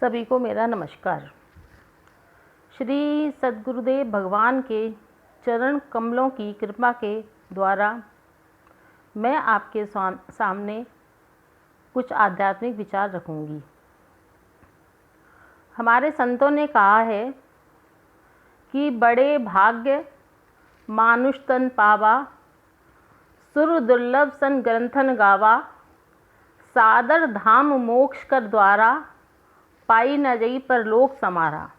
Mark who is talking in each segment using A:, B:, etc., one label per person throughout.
A: सभी को मेरा नमस्कार। श्री सद्गुरुदेव भगवान के चरण कमलों की कृपा के द्वारा मैं आपके सामने कुछ आध्यात्मिक विचार रखूंगी। हमारे संतों ने कहा है कि बड़े भाग्य मानुष तन पावा, सुर दुर्लभ सन ग्रंथन गावा, सादर धाम मोक्ष कर द्वारा, पाई न जई पर लोक समारा।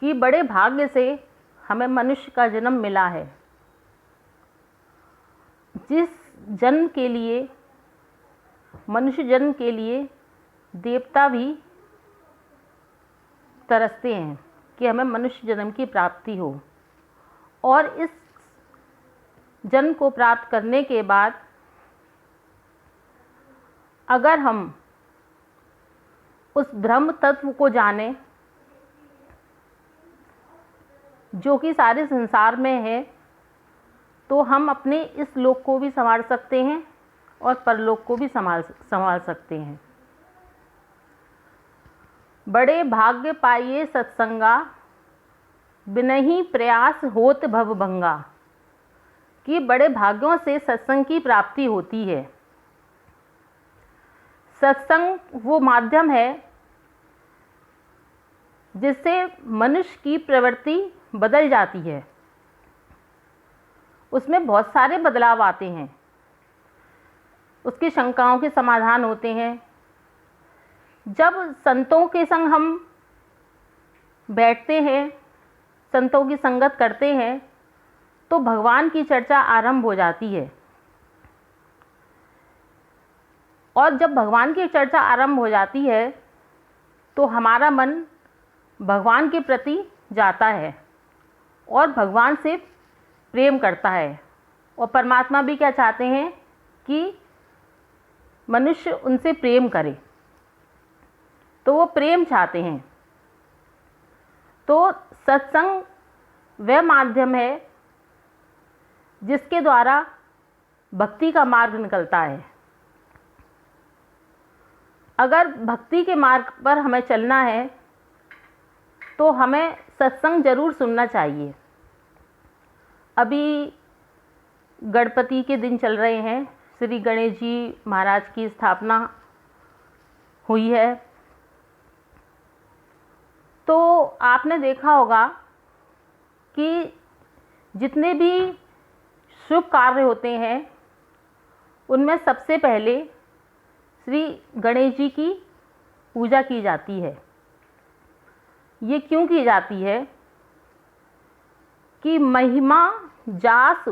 A: कि बड़े भाग्य से हमें मनुष्य का जन्म मिला है, जिस जन्म के लिए, मनुष्य जन्म के लिए देवता भी तरसते हैं कि हमें मनुष्य जन्म की प्राप्ति हो। और इस जन्म को प्राप्त करने के बाद अगर हम उस ब्रह्म तत्व को जाने जो कि सारे संसार में है, तो हम अपने इस लोक को भी संभाल सकते हैं और परलोक को भी संभाल सकते हैं। बड़े भाग्य पाइए सत्संगा, बिनहि प्रयास होत भव भंगा। कि बड़े भाग्यों से सत्संग की प्राप्ति होती है। सत्संग वो माध्यम है जिससे मनुष्य की प्रवृत्ति बदल जाती है। उसमें बहुत सारे बदलाव आते हैं, उसकी शंकाओं के समाधान होते हैं। जब संतों के संग हम बैठते हैं, संतों की संगत करते हैं, तो भगवान की चर्चा आरंभ हो जाती है। और जब भगवान की चर्चा आरंभ हो जाती है तो हमारा मन भगवान के प्रति जाता है और भगवान से प्रेम करता है। और परमात्मा भी क्या चाहते हैं कि मनुष्य उनसे प्रेम करे, तो वो प्रेम चाहते हैं। तो सत्संग वह माध्यम है जिसके द्वारा भक्ति का मार्ग निकलता है। अगर भक्ति के मार्ग पर हमें चलना है तो हमें सत्संग जरूर सुनना चाहिए। अभी गणपति के दिन चल रहे हैं, श्री गणेश जी महाराज की स्थापना हुई है। तो आपने देखा होगा कि जितने भी शुभ कार्य होते हैं उनमें सबसे पहले श्री गणेश जी की पूजा की जाती है। ये क्यों की जाती है कि महिमा जास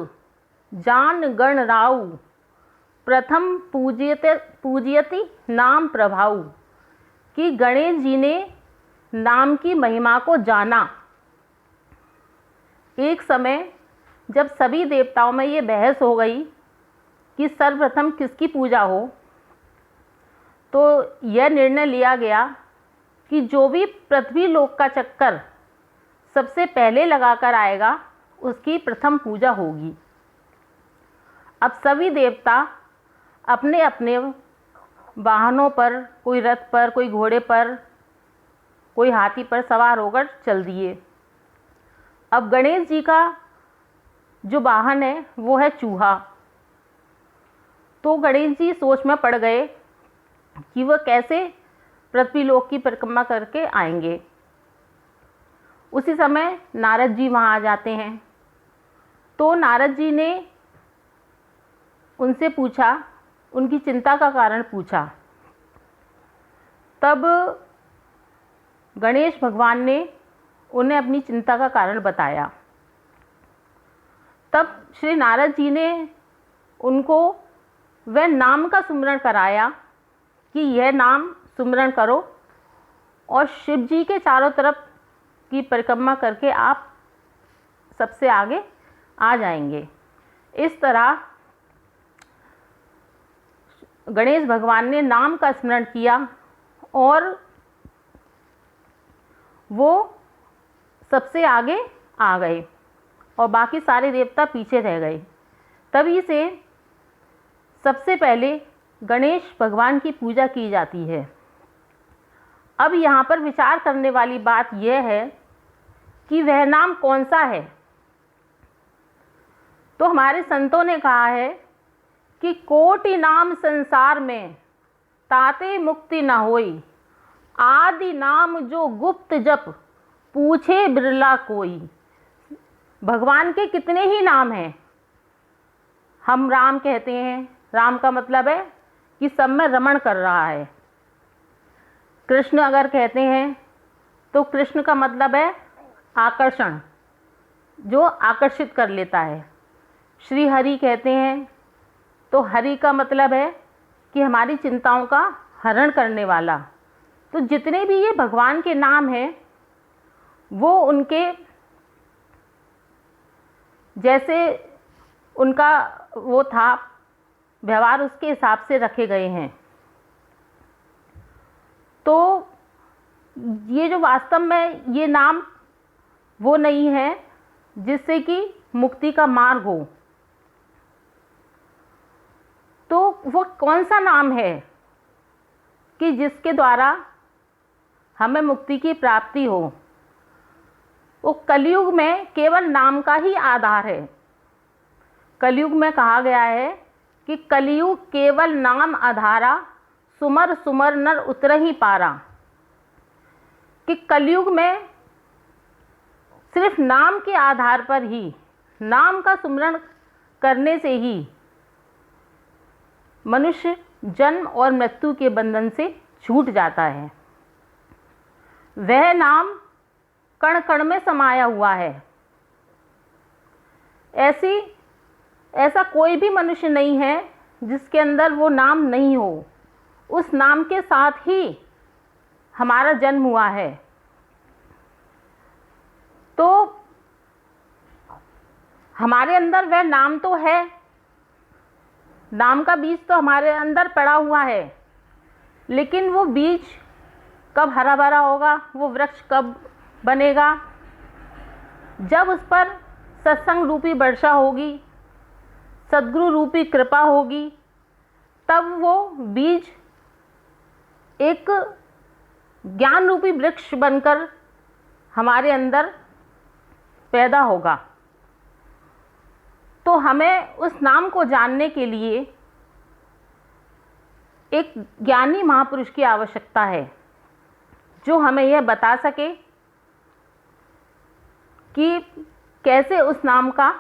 A: जान गण राउ, प्रथम पूजियति नाम प्रभाऊ। कि गणेश जी ने नाम की महिमा को जाना। एक समय जब सभी देवताओं में ये बहस हो गई कि सर्वप्रथम किसकी पूजा हो, तो यह निर्णय लिया गया कि जो भी पृथ्वी लोक का चक्कर सबसे पहले लगाकर आएगा उसकी प्रथम पूजा होगी। अब सभी देवता अपने अपने वाहनों पर, कोई रथ पर, कोई घोड़े पर, कोई हाथी पर सवार होकर चल दिए। अब गणेश जी का जो वाहन है वो है चूहा। तो गणेश जी सोच में पड़ गए कि वह कैसे पृथ्वी लोक की परिक्रमा करके आएंगे। उसी समय नारद जी वहाँ आ जाते हैं। तो नारद जी ने उनसे पूछा, उनकी चिंता का कारण पूछा। तब गणेश भगवान ने उन्हें अपनी चिंता का कारण बताया। तब श्री नारद जी ने उनको वह नाम का सुमिरन कराया कि यह नाम सुमिरन करो और शिव जी के चारों तरफ की परिक्रमा करके आप सबसे आगे आ जाएंगे। इस तरह गणेश भगवान ने नाम का स्मरण किया और वो सबसे आगे आ गए और बाकी सारे देवता पीछे रह गए। तभी से सबसे पहले गणेश भगवान की पूजा की जाती है। अब यहाँ पर विचार करने वाली बात यह है कि वह नाम कौन सा है। तो हमारे संतों ने कहा है कि कोटि नाम संसार में ताते मुक्ति न होई, आदि नाम जो गुप्त जप पूछे बिरला कोई। भगवान के कितने ही नाम हैं। हम राम कहते हैं, राम का मतलब है कि सब में रमण कर रहा है। कृष्ण अगर कहते हैं तो कृष्ण का मतलब है आकर्षण, जो आकर्षित कर लेता है। श्री हरि कहते हैं तो हरि का मतलब है कि हमारी चिंताओं का हरण करने वाला। तो जितने भी ये भगवान के नाम हैं वो उनके जैसे उनका वो था व्यवहार, उसके हिसाब से रखे गए हैं। तो ये जो वास्तव में ये नाम वो नहीं है जिससे कि मुक्ति का मार्ग हो। तो वो कौन सा नाम है कि जिसके द्वारा हमें मुक्ति की प्राप्ति हो। वो कलयुग में केवल नाम का ही आधार है। कलयुग में कहा गया है कि कलयुग केवल नाम आधारा, सुमर सुमर नर उतरहि पारा। कि कलयुग में सिर्फ नाम के आधार पर ही, नाम का सुमरण करने से ही मनुष्य जन्म और मृत्यु के बंधन से छूट जाता है। वह नाम कण कण में समाया हुआ है। ऐसा कोई भी मनुष्य नहीं है जिसके अंदर वो नाम नहीं हो। उस नाम के साथ ही हमारा जन्म हुआ है। तो हमारे अंदर वह नाम तो है, नाम का बीज तो हमारे अंदर पड़ा हुआ है, लेकिन वो बीज कब हरा भरा होगा, वो वृक्ष कब बनेगा? जब उस पर सत्संग रूपी वर्षा होगी, सद्गुरु रूपी कृपा होगी, तब वो बीज एक ज्ञान रूपी वृक्ष बनकर हमारे अंदर पैदा होगा। तो हमें उस नाम को जानने के लिए एक ज्ञानी महापुरुष की आवश्यकता है, जो हमें यह बता सके कि कैसे उस नाम का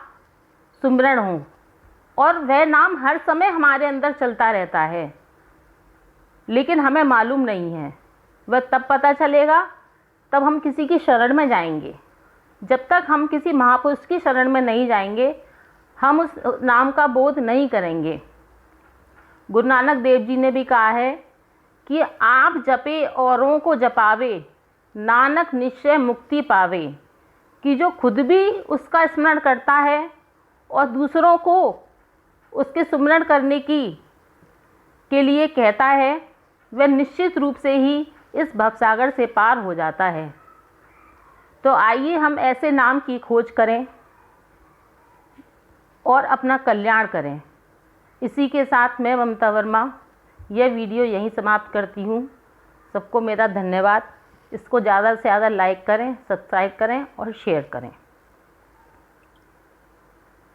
A: सुमिरन हो। और वह नाम हर समय हमारे अंदर चलता रहता है, लेकिन हमें मालूम नहीं है। वह तब पता चलेगा तब हम किसी की शरण में जाएंगे। जब तक हम किसी महापुरुष की शरण में नहीं जाएंगे, हम उस नाम का बोध नहीं करेंगे। गुरु नानक देव जी ने भी कहा है कि आप जपे औरों को जपावे, नानक निश्चय मुक्ति पावे। कि जो खुद भी उसका स्मरण करता है और दूसरों को उसके सुमिरन करने के लिए कहता है, वह निश्चित रूप से ही इस भवसागर से पार हो जाता है। तो आइए हम ऐसे नाम की खोज करें और अपना कल्याण करें। इसी के साथ मैं ममता वर्मा यह वीडियो यहीं समाप्त करती हूँ। सबको मेरा धन्यवाद। इसको ज़्यादा से ज़्यादा लाइक करें, सब्सक्राइब करें और शेयर करें।